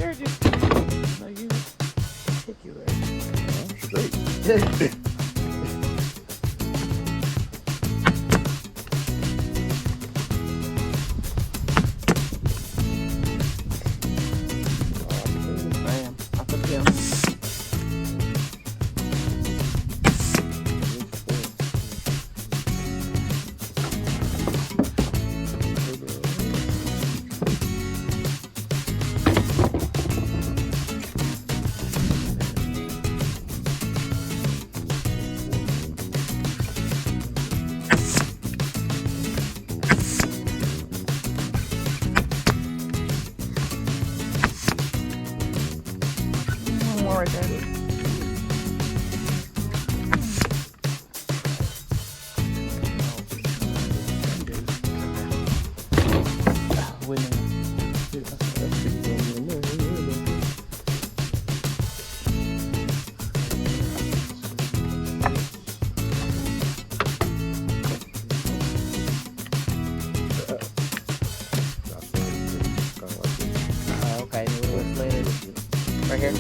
sure just no, you hit you right. Straight. Bam. I put it down. One more right there. Winning. Okay, what was later? Right here.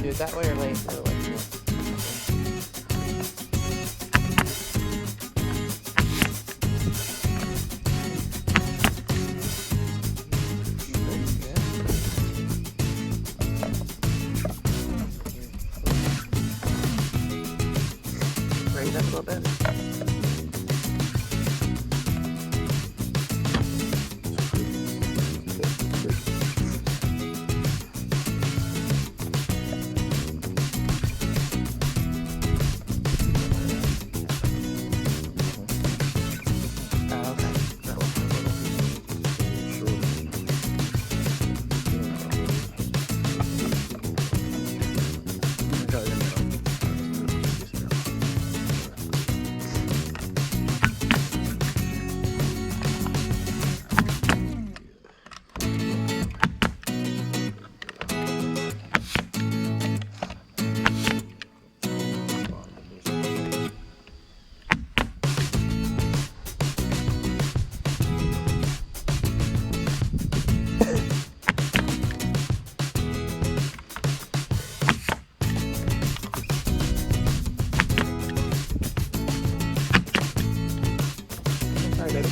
Do it that way or late? Or like, raise up a little bit. Okay. Sorry, baby.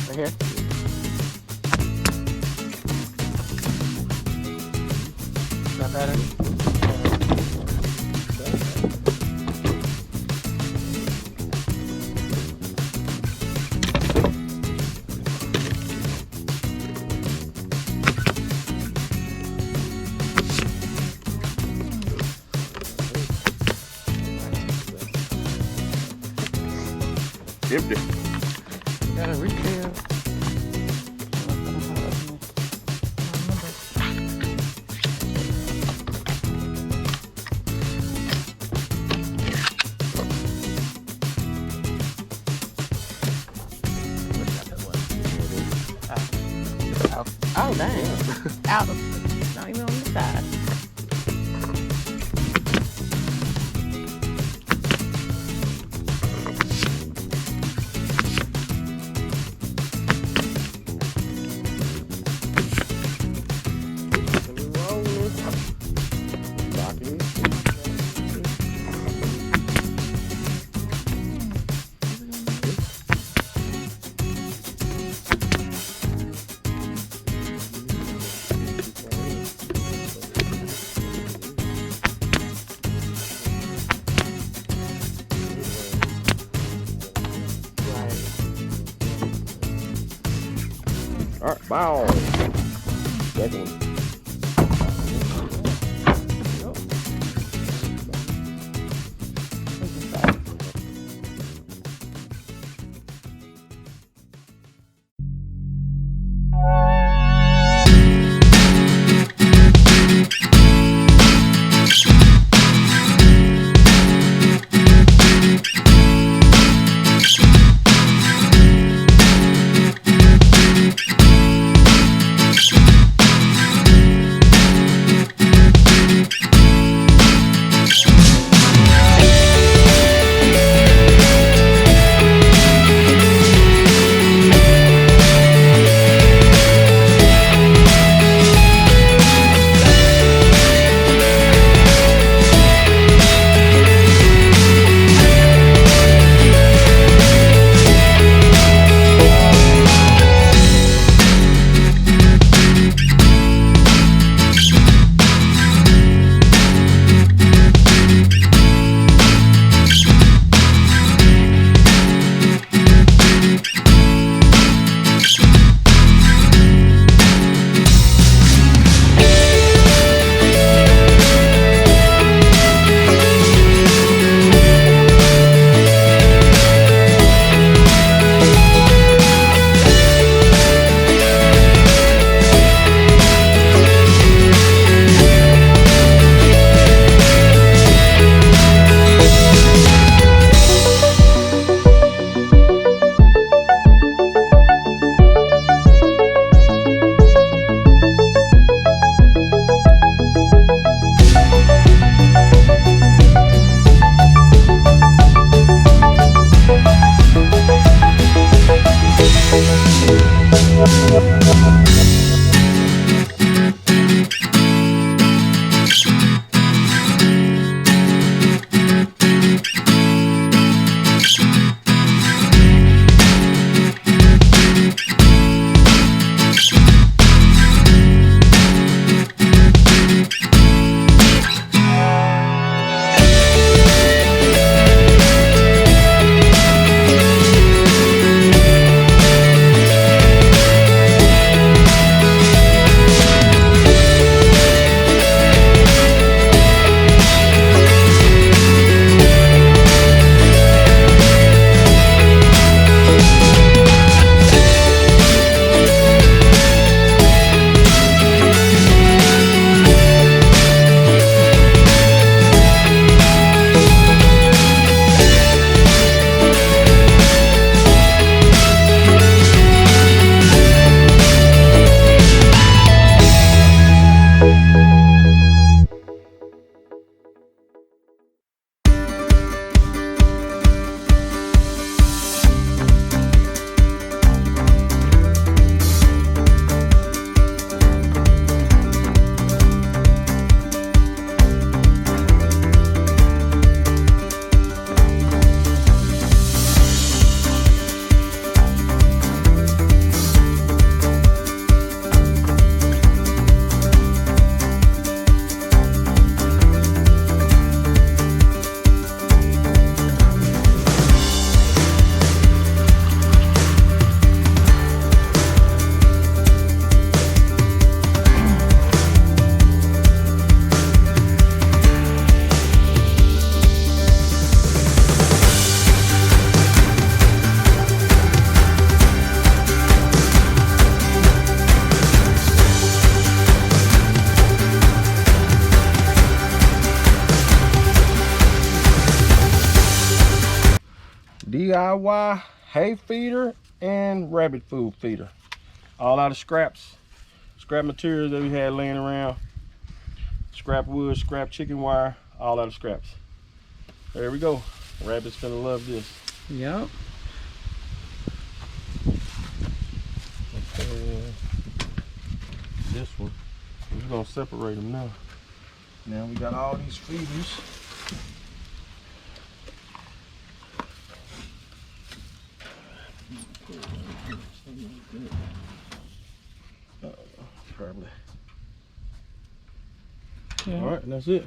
Right here. Not better. Empty. Gotta refill. Oh dang! Out of, not even on the side. Alright, bow. Second one. DIY hay feeder and rabbit food feeder. All out of scraps. Scrap materials that we had laying around. Scrap wood, scrap chicken wire, all out of scraps. There we go. Rabbit's gonna love this. Yep. Okay. This one. We're just gonna separate them now. Now we got all these feeders. Probably. Yeah. All right, and that's it.